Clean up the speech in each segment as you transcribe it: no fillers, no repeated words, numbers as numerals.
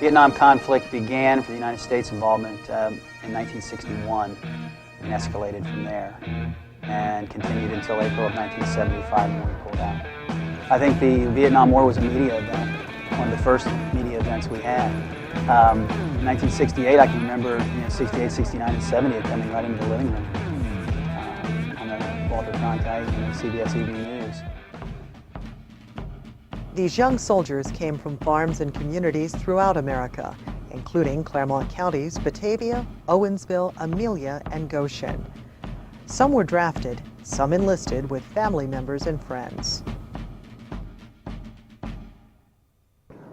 Vietnam conflict began for the United States involvement in 1961 and escalated from there and continued until April of 1975 when we pulled out. I think the Vietnam War was a media event, one of the first media events we had. 1968, I can remember, 68, 69, and 70 it coming right into the living room on the Walter Cronkite and CBS Evening News. These young soldiers came from farms and communities throughout America, including Clermont Counties, Batavia, Owensville, Amelia, and Goshen. Some were drafted, some enlisted with family members and friends.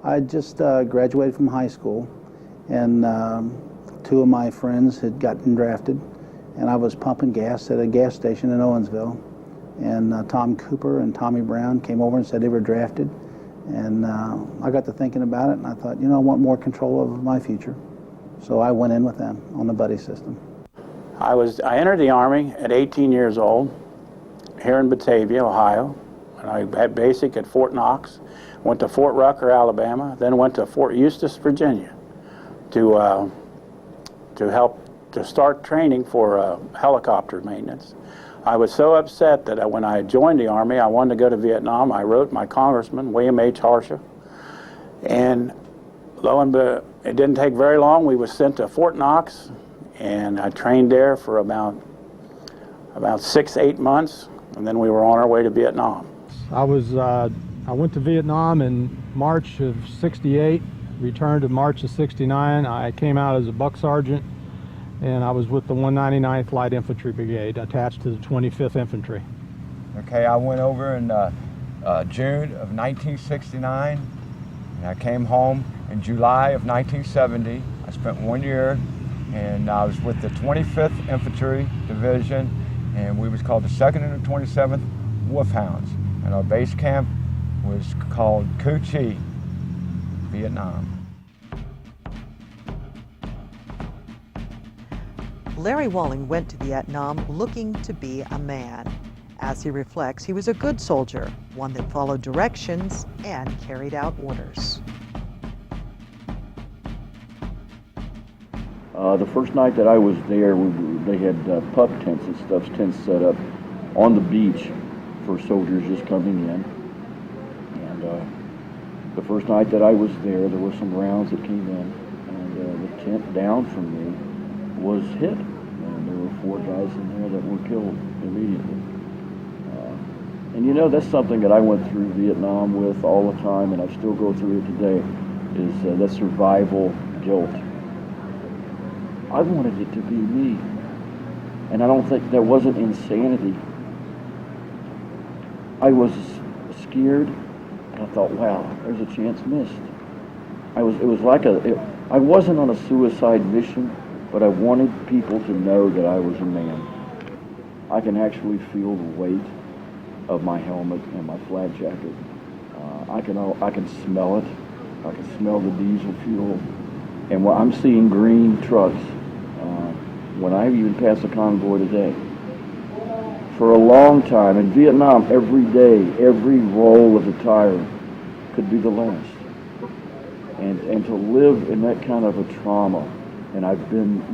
I just graduated from high school, and two of my friends had gotten drafted, and I was pumping gas at a gas station in Owensville, and Tom Cooper and Tommy Brown came over and said they were drafted, and I got to thinking about it, and I thought, I want more control over my future, so I went in with them on the buddy system. I entered the Army at 18 years old here in Batavia, Ohio, and I had basic at Fort Knox. Went to Fort Rucker, Alabama, then went to Fort Eustis, Virginia, to start training for helicopter maintenance. I was so upset that when I joined the Army, I wanted to go to Vietnam. I wrote my congressman, William H. Harsha, and lo and behold, it didn't take very long. We were sent to Fort Knox, and I trained there for about 6-8 months, and then we were on our way to Vietnam. I went to Vietnam in March of '68, returned in March of '69. I came out as a buck sergeant, and I was with the 199th Light Infantry Brigade, attached to the 25th Infantry. Okay, I went over in June of 1969, and I came home in July of 1970. I spent 1 year, and I was with the 25th Infantry Division, and we was called the 2nd and the 27th Wolfhounds, and our base camp was called Cu Chi, Vietnam. Larry Walling went to Vietnam looking to be a man. As he reflects, he was a good soldier, one that followed directions and carried out orders. The first night that I was there, they had pup tents and stuff, tents set up on the beach for soldiers just coming in. The first night that I was there were some rounds that came in, and the tent down from me was hit, and there were 4 guys in there that were killed immediately. And that's something that I went through Vietnam with all the time, and I still go through it today, is that survival guilt. I wanted it to be me, and I don't think that wasn't insanity. I was scared. I thought, wow, there's a chance missed. It was like I wasn't on a suicide mission, but I wanted people to know that I was a man. I can actually feel the weight of my helmet and my flak jacket. I can smell it. I can smell the diesel fuel. And when I'm seeing green trucks, when I even pass a convoy today, for a long time in Vietnam, every day, every roll of the tire could be the last. And to live in that kind of a trauma, and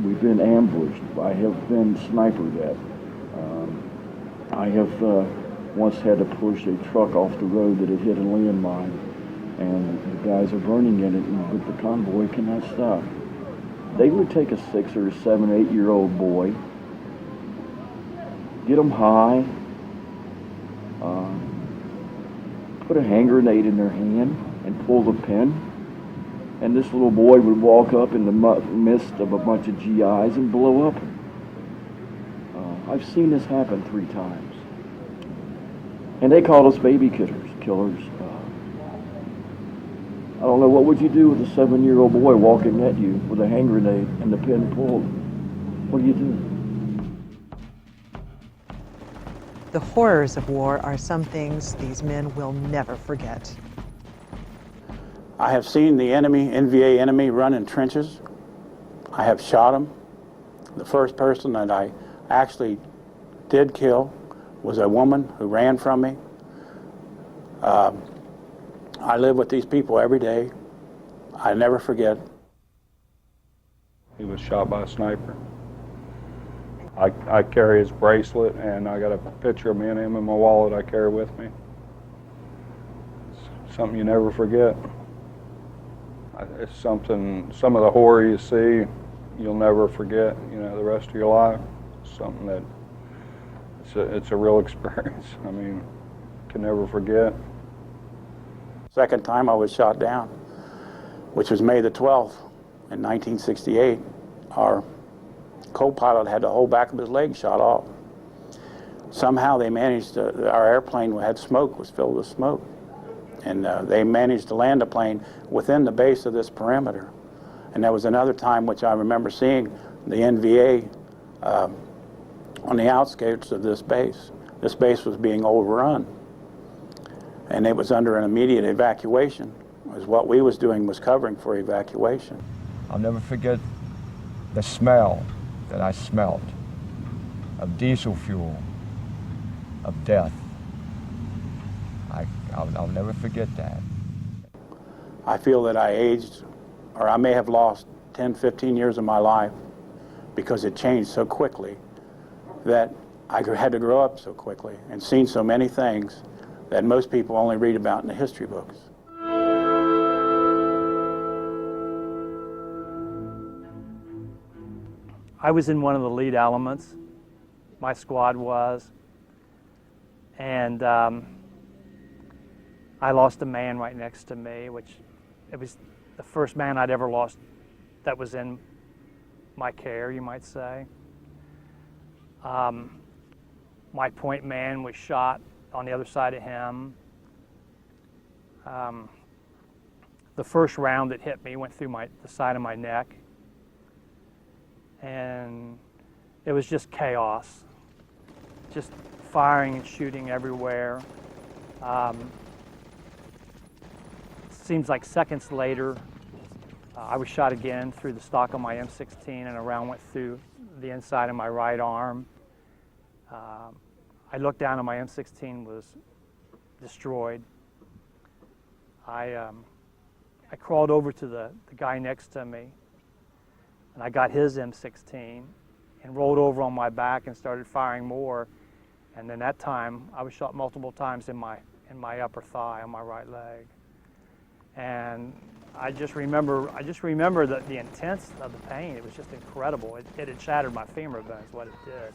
we've been ambushed. I have been sniped at. I have once had to push a truck off the road that had hit a landmine, and the guys are burning in it, but the convoy cannot stop. They would take a 6 or 7, 8-year-old boy, get them high, put a hand grenade in their hand and pull the pin, and this little boy would walk up in the midst of a bunch of GIs and blow up. I've seen this happen 3 times. And they called us baby killers. I don't know, what would you do with a 7-year-old boy walking at you with a hand grenade and the pin pulled? What do you do? The horrors of war are some things these men will never forget. I have seen the enemy, NVA enemy, run in trenches. I have shot them. The first person that I actually did kill was a woman who ran from me. I live with these people every day. I never forget. He was shot by a sniper. I carry his bracelet, and I got a picture of me and him in my wallet I carry with me. It's something you never forget. It's something, some of the horror you see, you'll never forget, you know, the rest of your life. It's something that, it's a real experience. I mean, can never forget. Second time I was shot down, which was May the 12th in 1968. Our co-pilot had the whole back of his leg shot off. Somehow they managed to, our airplane had smoke, was filled with smoke. And they managed to land a plane within the base of this perimeter. And there was another time which I remember seeing the NVA on the outskirts of this base. This base was being overrun. And it was under an immediate evacuation. As what we was doing was covering for evacuation. I'll never forget the smell that I smelled of diesel fuel, of death. I'll never forget that. I feel that I aged, or I may have lost 10, 15 years of my life because it changed so quickly, that I had to grow up so quickly and seen so many things that most people only read about in the history books. I was in one of the lead elements, my squad was, and I lost a man right next to me, which it was the first man I'd ever lost that was in my care, you might say. My point man was shot on the other side of him. The first round that hit me went through the side of my neck. And it was just chaos, just firing and shooting everywhere. Seems like seconds later, I was shot again through the stock of my M16, and a round went through the inside of my right arm. I looked down and my M16 was destroyed. I crawled over to the guy next to me, and I got his M16 and rolled over on my back and started firing more. And then that time, I was shot multiple times in my upper thigh on my right leg. And I just remember the intense of the pain. It was just incredible. It had shattered my femur bones, what it did.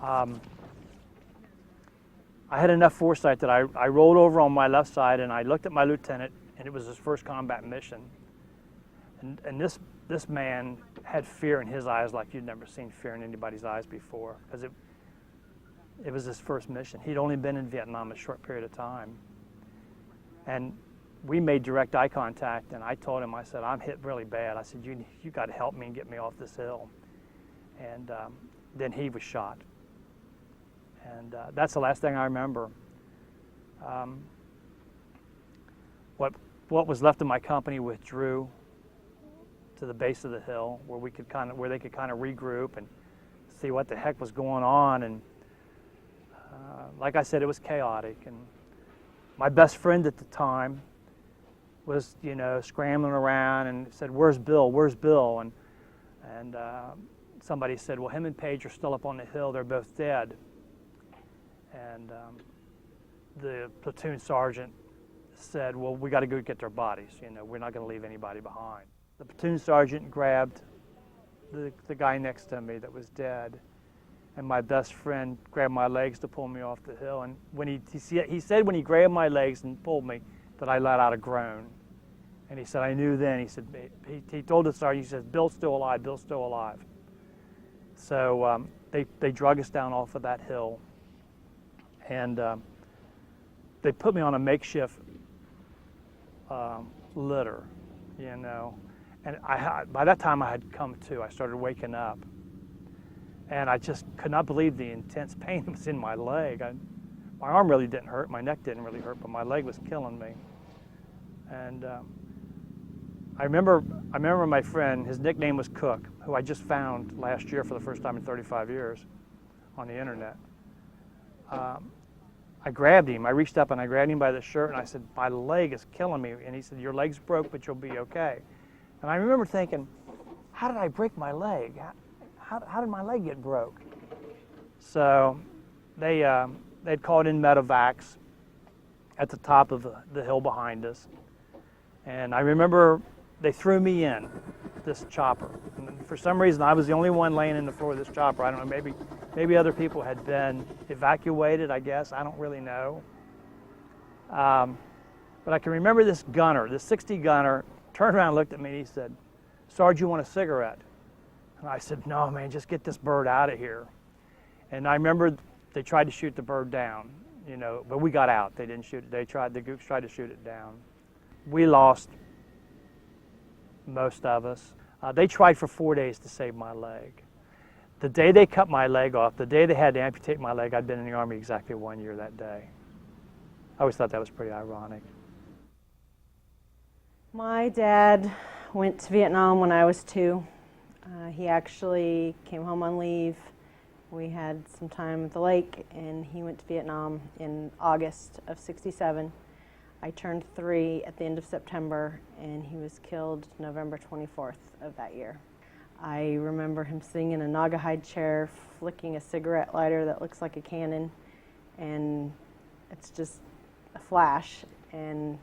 I had enough foresight that I rolled over on my left side and I looked at my lieutenant, and it was his first combat mission. And this man had fear in his eyes like you'd never seen fear in anybody's eyes before, because it was his first mission. He'd only been in Vietnam a short period of time. And we made direct eye contact, and I told him, I said, I'm hit really bad. I said, you got to help me and get me off this hill. And then he was shot. And that's the last thing I remember. What was left of my company withdrew to the base of the hill, where they could kind of regroup and see what the heck was going on. And like I said, it was chaotic. And my best friend at the time was, scrambling around and said, "Where's Bill? Where's Bill?" And somebody said, "Well, him and Paige are still up on the hill. They're both dead." And the platoon sergeant said, "Well, we got to go get their bodies. We're not going to leave anybody behind." The platoon sergeant grabbed the guy next to me that was dead, and my best friend grabbed my legs to pull me off the hill. And when he said when he grabbed my legs and pulled me, that I let out a groan. And he said, I knew then. He said, he told the sergeant, he said, "Bill's still alive. Bill's still alive." So they drug us down off of that hill, and they put me on a makeshift litter, And by that time I had come to. I started waking up. And I just could not believe the intense pain that was in my leg. My arm really didn't hurt, my neck didn't really hurt, but my leg was killing me. And I remember my friend, his nickname was Cook, who I just found last year for the first time in 35 years on the internet. I grabbed him. I reached up and I grabbed him by the shirt and I said, my leg is killing me. And he said, your leg's broke, but you'll be okay. And I remember thinking, how did I break my leg? How did my leg get broke? So they'd called in medevacs at the top of the hill behind us. And I remember they threw me in this chopper. And for some reason, I was the only one laying in the floor of this chopper. I don't know, maybe other people had been evacuated, I guess. I don't really know. But I can remember this gunner, this 60 gunner, turned around and looked at me and he said, Sarge, you want a cigarette? And I said, no, man, just get this bird out of here. And I remember they tried to shoot the bird down, you know, but we got out. They didn't shoot it. The gooks tried to shoot it down. We lost most of us. They tried for 4 days to save my leg. The day they cut my leg off, the day they had to amputate my leg, I'd been in the Army exactly 1 year that day. I always thought that was pretty ironic. My dad went to Vietnam when I was 2. He actually came home on leave. We had some time at the lake, and he went to Vietnam in August of '67. I turned 3 at the end of September, and he was killed November 24th of that year. I remember him sitting in a Naugahyde chair, flicking a cigarette lighter that looks like a cannon, and it's just a flash, and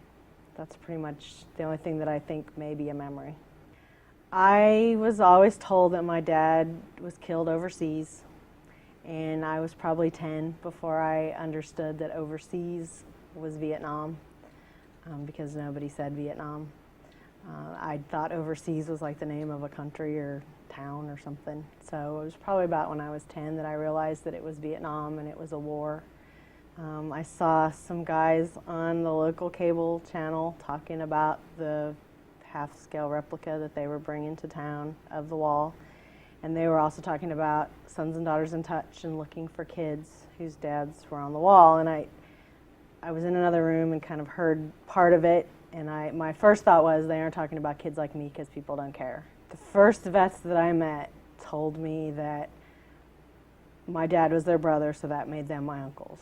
that's pretty much the only thing that I think may be a memory. I was always told that my dad was killed overseas, and I was probably 10 before I understood that overseas was Vietnam, because nobody said Vietnam. I thought overseas was like the name of a country or town or something. So it was probably about when I was 10 that I realized that it was Vietnam and it was a war. I saw some guys on the local cable channel talking about the half-scale replica that they were bringing to town of the wall. And they were also talking about Sons and Daughters in Touch and looking for kids whose dads were on the wall. And I was in another room and kind of heard part of it. And my first thought was, they aren't talking about kids like me because people don't care. The first vets that I met told me that my dad was their brother, so that made them my uncles.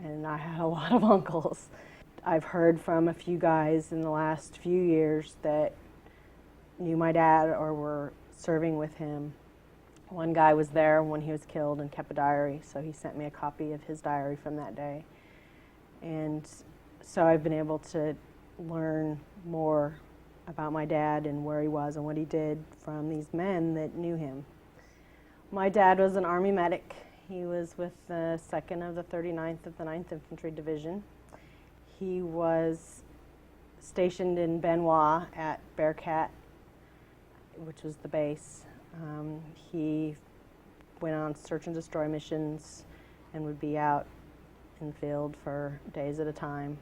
And I had a lot of uncles. I've heard from a few guys in the last few years that knew my dad or were serving with him. One guy was there when he was killed and kept a diary, so he sent me a copy of his diary from that day. And so I've been able to learn more about my dad and where he was and what he did from these men that knew him. My dad was an Army medic. He was with the 2nd of the 39th of the 9th Infantry Division. He was stationed in Benoit at Bearcat, which was the base. He went on search and destroy missions and would be out in the field for days at a time.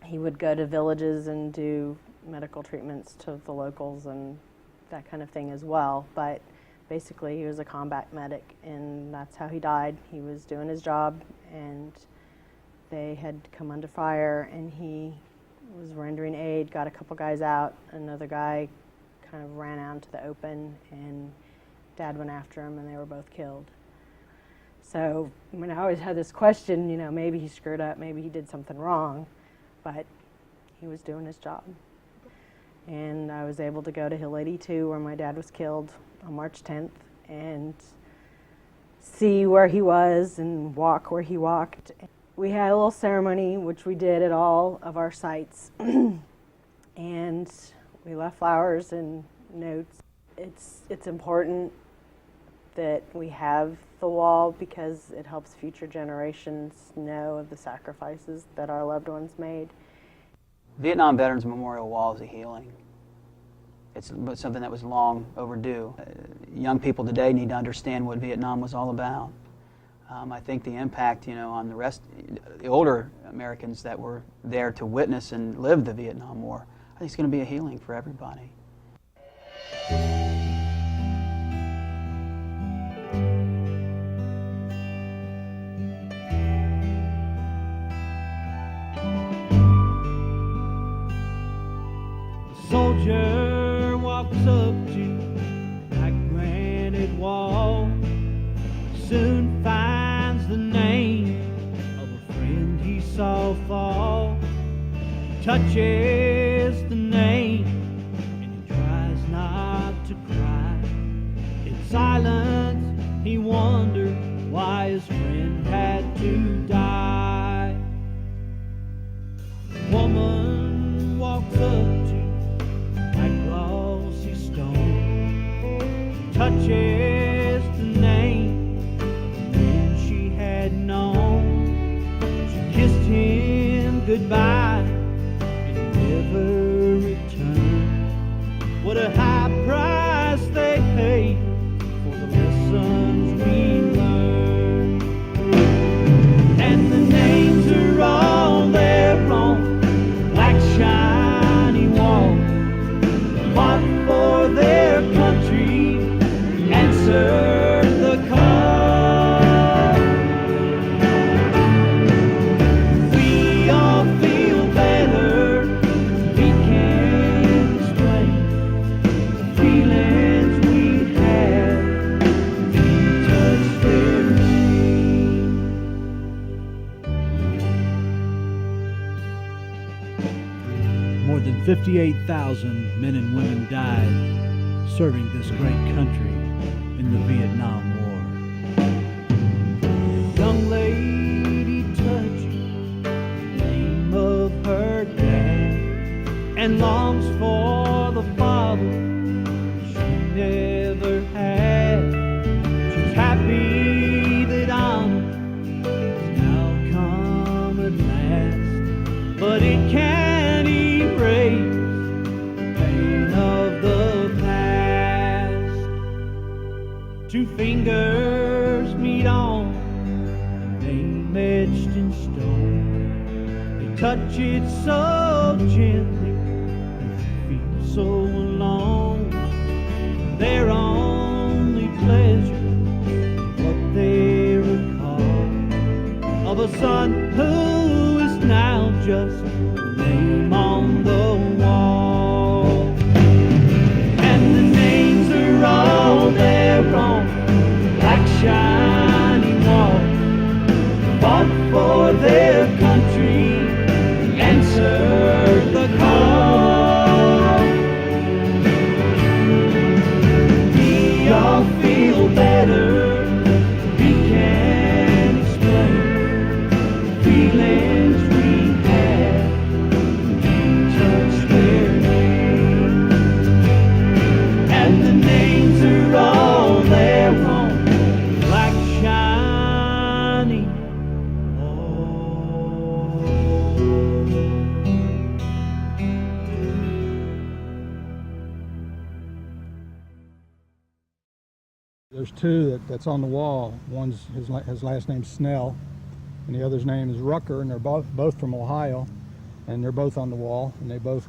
He would go to villages and do medical treatments to the locals and that kind of thing as well. But basically, he was a combat medic, and that's how he died. He was doing his job, and they had come under fire, and he was rendering aid, got a couple guys out. Another guy kind of ran out into the open, and Dad went after him, and they were both killed. So, I mean, I always had this question, you know, maybe he screwed up, maybe he did something wrong, but he was doing his job. And I was able to go to Hill 82, where my dad was killed on March 10th, and see where he was and walk where he walked. We had a little ceremony, which we did at all of our sites, and we left flowers and notes. It's important that we have the wall because it helps future generations know of the sacrifices that our loved ones made. Vietnam Veterans Memorial Wall is a healing. It's something that was long overdue. Young people today need to understand what Vietnam was all about. I think the impact, on the older Americans that were there to witness and live the Vietnam War, I think it's going to be a healing for everybody. Soldier walks up to that granite wall, soon finds the name saw fall, touches the name, and he tries not to cry. In silence, he wondered why his friend had to die. The woman walks up to that glossy stone, touches the name of the man she had known. She kissed him goodbye and never returned. What a high price they paid for the lessons we learned. And the names are all there on black shiny walls. Fought for their country, answered the call. We all feel better, we can't explain the feelings we had when we touched their name. More than 58,000 men and women died serving this great country in the Vietnam War. Young lady touches the name of her dad and longs for the father she never had. She's happy that honor has now come at last, but it can't erase the pain of the past. Two fingers meet on a name etched in stone. They touch it so gently, and feel so alone. Their only pleasure is what they recall of a son who is now just a name on the wall. And the names are all there on black shiny walls. Fought for their country, answered the call. We all feel better, we can't explain the feelings we had when we touched their name. And the names are all there on black shiny walls. There's two that's on the wall. One's his last name's Snell, and the other's name is Rucker, and they're both from Ohio, and they're both on the wall, and they both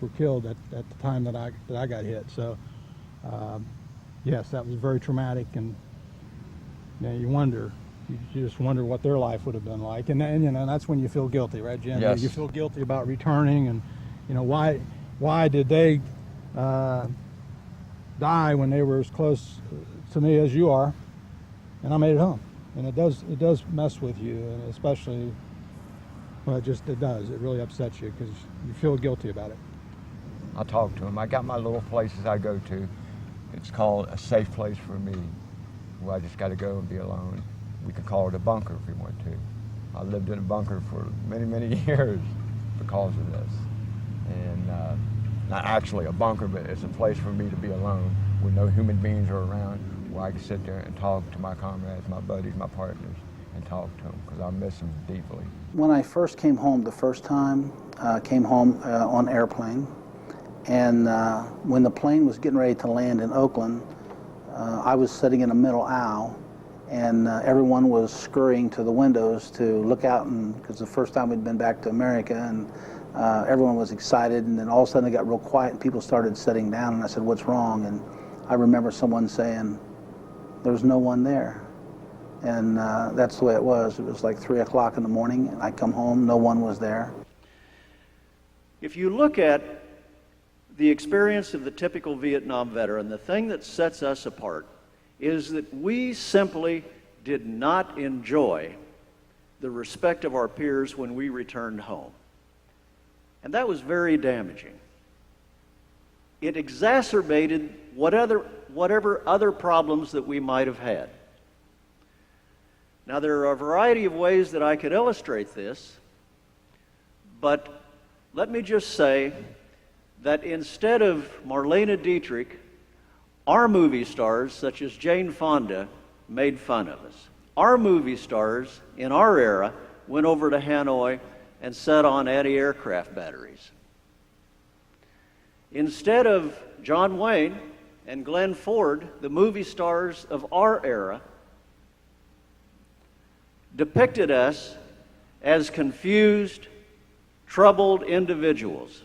were killed at the time that I got hit. So yes, that was very traumatic, and you wonder, you just wonder what their life would have been like, and that's when you feel guilty, right, Jim? Yes. You feel guilty about returning, and why did they die when they were as close to me as you are, and I made it home. And it does mess with you, and especially, well, it does. It really upsets you because you feel guilty about it. I talk to them. I got my little places I go to. It's called a safe place for me, where I just got to go and be alone. We could call it a bunker if we want to. I lived in a bunker for many, many years because of this. And not actually a bunker, but it's a place for me to be alone, where no human beings are around, where I can sit there and talk to my comrades, my buddies, my partners, and talk to them, because I miss them deeply. When I first came home the first time, came home on airplane, and when the plane was getting ready to land in Oakland, I was sitting in a middle aisle, and everyone was scurrying to the windows to look out, and because the first time we'd been back to America, and everyone was excited, and then all of a sudden it got real quiet, and people started sitting down, and I said, "What's wrong?" And I remember someone saying, "There's no one there." And that's the way it was. It was like 3 o'clock in the morning, and I come home, no one was there. If you look at the experience of the typical Vietnam veteran, the thing that sets us apart is that we simply did not enjoy the respect of our peers when we returned home. And that was very damaging. It exacerbated whatever other problems that we might have had. Now, there are a variety of ways that I could illustrate this, but let me just say that instead of Marlene Dietrich, our movie stars, such as Jane Fonda, made fun of us. Our movie stars in our era went over to Hanoi and set on anti-aircraft batteries. Instead of John Wayne and Glenn Ford, the movie stars of our era depicted us as confused, troubled individuals.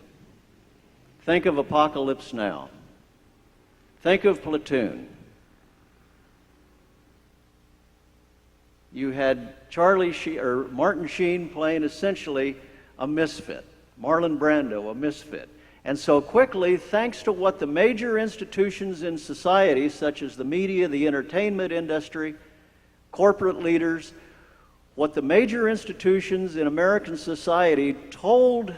Think of Apocalypse Now. Think of Platoon. You had Martin Sheen playing essentially a misfit, Marlon Brando a misfit. And so quickly, thanks to what the major institutions in society, such as the media, the entertainment industry, corporate leaders, what the major institutions in American society told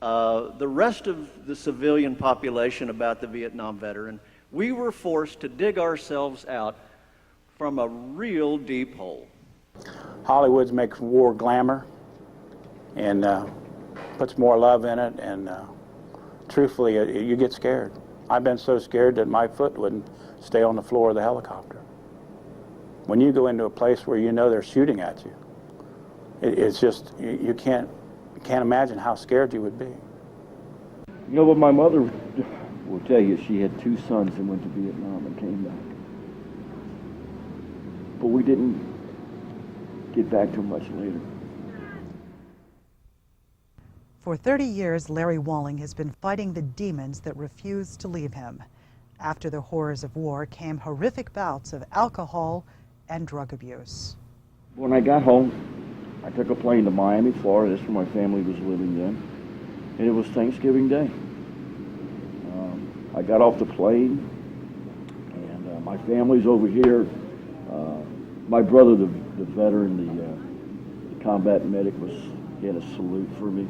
the rest of the civilian population about the Vietnam veteran, we were forced to dig ourselves out from a real deep hole. Hollywood makes war glamour and puts more love in it, and truthfully, you get scared. I've been so scared that my foot wouldn't stay on the floor of the helicopter. When you go into a place where you know they're shooting at you, it's just, you can't imagine how scared you would be. You know what my mother will tell you, she had 2 sons and went to Vietnam and came back. But we didn't get back too much later. For 30 years, Larry Walling has been fighting the demons that refuse to leave him. After the horrors of war came horrific bouts of alcohol and drug abuse. When I got home, I took a plane to Miami, Florida. That's where my family was living then. And it was Thanksgiving Day. I got off the plane, and my family's over here. My brother, the veteran, the combat medic, he had a salute for me.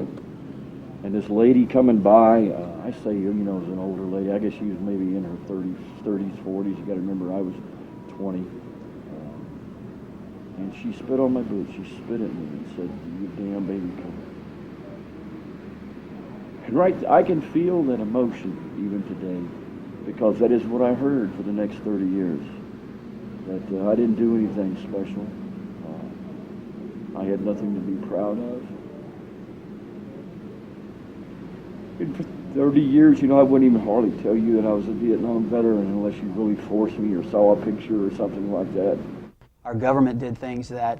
And this lady coming by, I say, you know, as an older lady, I guess she was maybe in her 30s, 40s. You got to remember, I was 20. And she spit on my boots. She spit at me and said, "You damn baby killer." And right, I can feel that emotion even today, because that is what I heard for the next 30 years. That I didn't do anything special. I had nothing to be proud of. And for 30 years, you know, I wouldn't even hardly tell you that I was a Vietnam veteran unless you really forced me or saw a picture or something like that. Our government did things that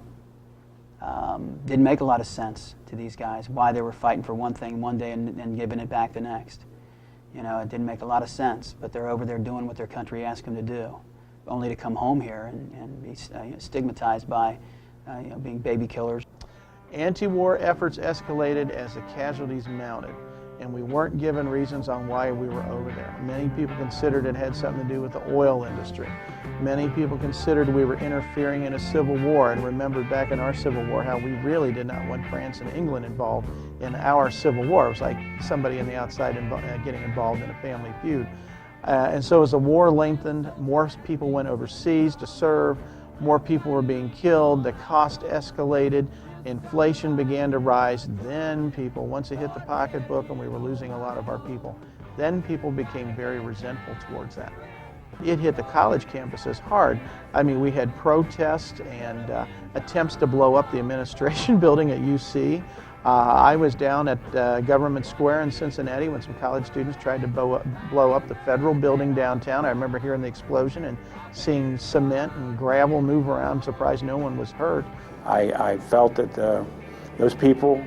didn't make a lot of sense to these guys, why they were fighting for one thing one day and giving it back the next. You know, it didn't make a lot of sense, but they're over there doing what their country asked them to do, only to come home here and be stigmatized by you know, being baby killers. Anti-war efforts escalated as the casualties mounted, and we weren't given reasons on why we were over there. Many people considered it had something to do with the oil industry. Many people considered we were interfering in a civil war, and remembered back in our civil war how we really did not want France and England involved in our civil war. It was like somebody on the outside getting involved in a family feud. And so as the war lengthened, more people went overseas to serve, more people were being killed, the cost escalated, inflation began to rise. Then people, once it hit the pocketbook and we were losing a lot of our people, then people became very resentful towards that. It hit the college campuses hard. I mean, we had protests and attempts to blow up the administration building at UC. I was down at Government Square in Cincinnati when some college students tried to blow up the federal building downtown. I remember hearing the explosion and seeing cement and gravel move around. I'm surprised no one was hurt. I felt that those people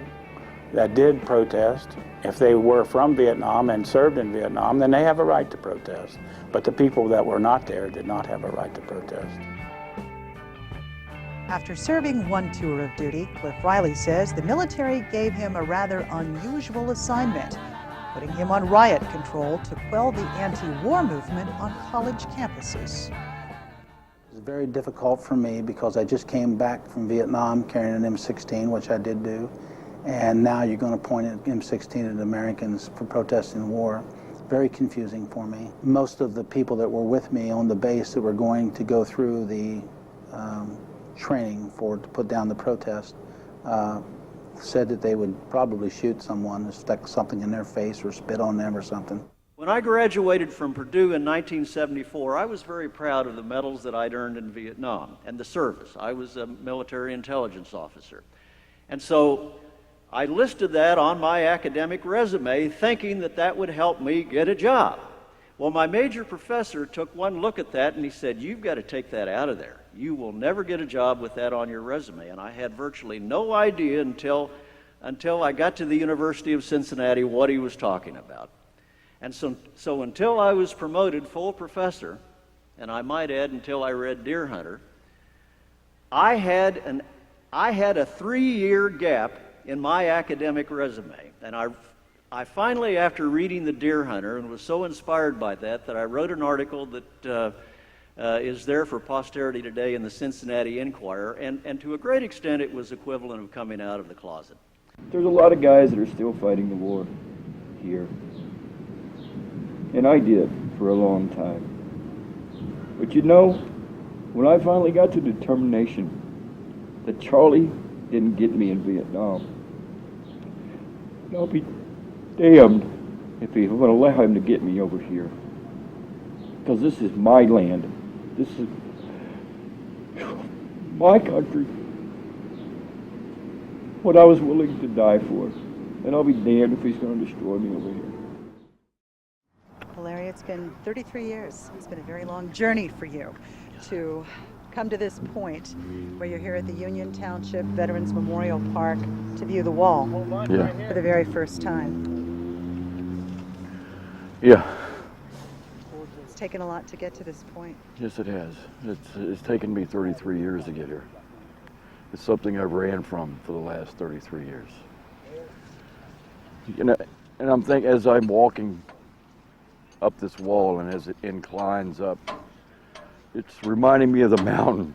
that did protest, if they were from Vietnam and served in Vietnam, then they have a right to protest. But the people that were not there did not have a right to protest. After serving one tour of duty, Cliff Riley says the military gave him a rather unusual assignment, putting him on riot control to quell the anti-war movement on college campuses. very difficult for me because I just came back from Vietnam carrying an M16, which I did do, and now you're going to point at M16 at Americans for protesting the war. Very confusing for me. Most of the people that were with me on the base that were going to go through the training to put down the protest said that they would probably shoot someone, stick something in their face or spit on them or something. When I graduated from Purdue in 1974, I was very proud of the medals that I'd earned in Vietnam and the service. I was a military intelligence officer. And so I listed that on my academic resume thinking that that would help me get a job. Well, my major professor took one look at that and he said, "You've got to take that out of there. You will never get a job with that on your resume." And I had virtually no idea until I got to the University of Cincinnati what he was talking about. And so until I was promoted full professor, and I might add until I read Deer Hunter, I had a 3-year gap in my academic resume. And I finally, after reading the Deer Hunter, and was so inspired by that I wrote an article that is there for posterity today in the Cincinnati Enquirer, and to a great extent it was equivalent of coming out of the closet. There's a lot of guys that are still fighting the war here. And I did for a long time. But you know, when I finally got to determination that Charlie didn't get me in Vietnam, I'll be damned if he would allow him to get me over here. Because this is my land. This is my country. What I was willing to die for. And I'll be damned if he's going to destroy me over here. Larry, it's been 33 years. It's been a very long journey for you to come to this point where you're here at the Union Township Veterans Memorial Park to view the wall for the very first time. Yeah. It's taken a lot to get to this point. Yes, it has. It's taken me 33 years to get here. It's something I've ran from for the last 33 years. You know, and I'm thinking as I'm walking up this wall and as it inclines up, it's reminding me of the mountain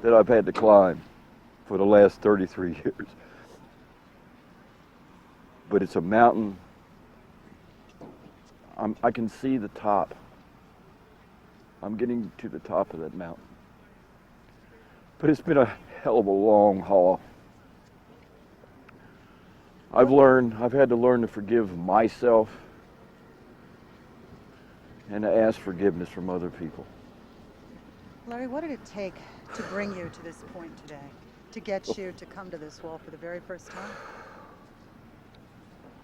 that I've had to climb for the last 33 years. But it's a mountain. I can see the top. I'm getting to the top of that mountain. But it's been a hell of a long haul. I've had to learn to forgive myself and to ask forgiveness from other people. Larry, what did it take to bring you to this point today, to get you to come to this wall for the very first time?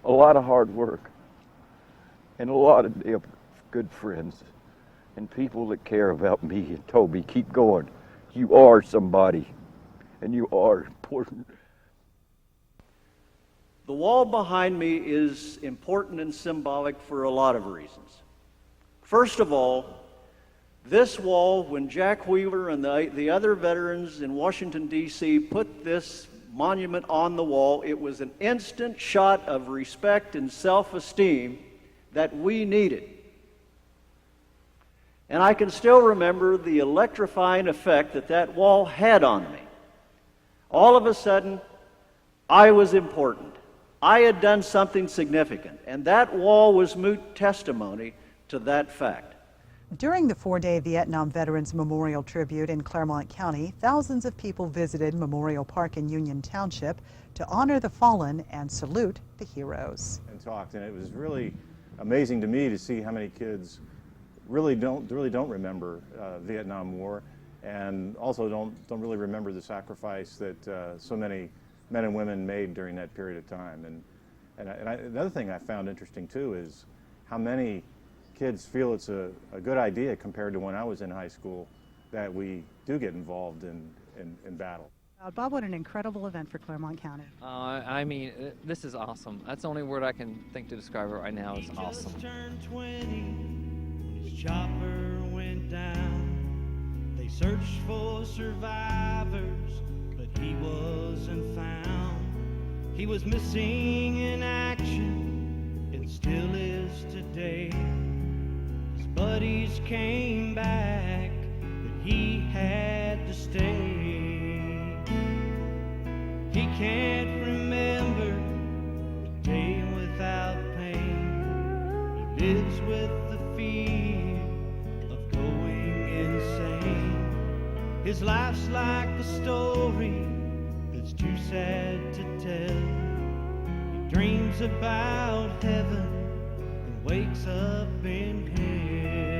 A lot of hard work and a lot of damn good friends and people that care about me and told me, keep going. You are somebody and you are important. The wall behind me is important and symbolic for a lot of reasons. First of all, this wall, when Jack Wheeler and the other veterans in Washington, D.C. put this monument on the wall, it was an instant shot of respect and self-esteem that we needed. And I can still remember the electrifying effect that wall had on me. All of a sudden, I was important. I had done something significant, and that wall was moot testimony to that fact. During the 4-day Vietnam Veterans Memorial Tribute in Clermont County, thousands of people visited Memorial Park in Union Township to honor the fallen and salute the heroes. And talked, and it was really amazing to me to see how many kids really don't remember Vietnam War, and also don't really remember the sacrifice that so many men and women made during that period of time. Another thing I found interesting too is how many kids feel it's a good idea compared to when I was in high school that we do get involved in battle. Bob, what an incredible event for Clermont County. I mean, this is awesome. That's the only word I can think to describe it right now is awesome. He just turned 20 when his chopper went down. They searched for survivors, but he wasn't found. He was missing in action and still is today. His buddies came back, but he to stay. He can't remember a day without pain. He lives with the fear of going insane. His life's like a story that's too sad to tell. He dreams about heaven and wakes up in hell.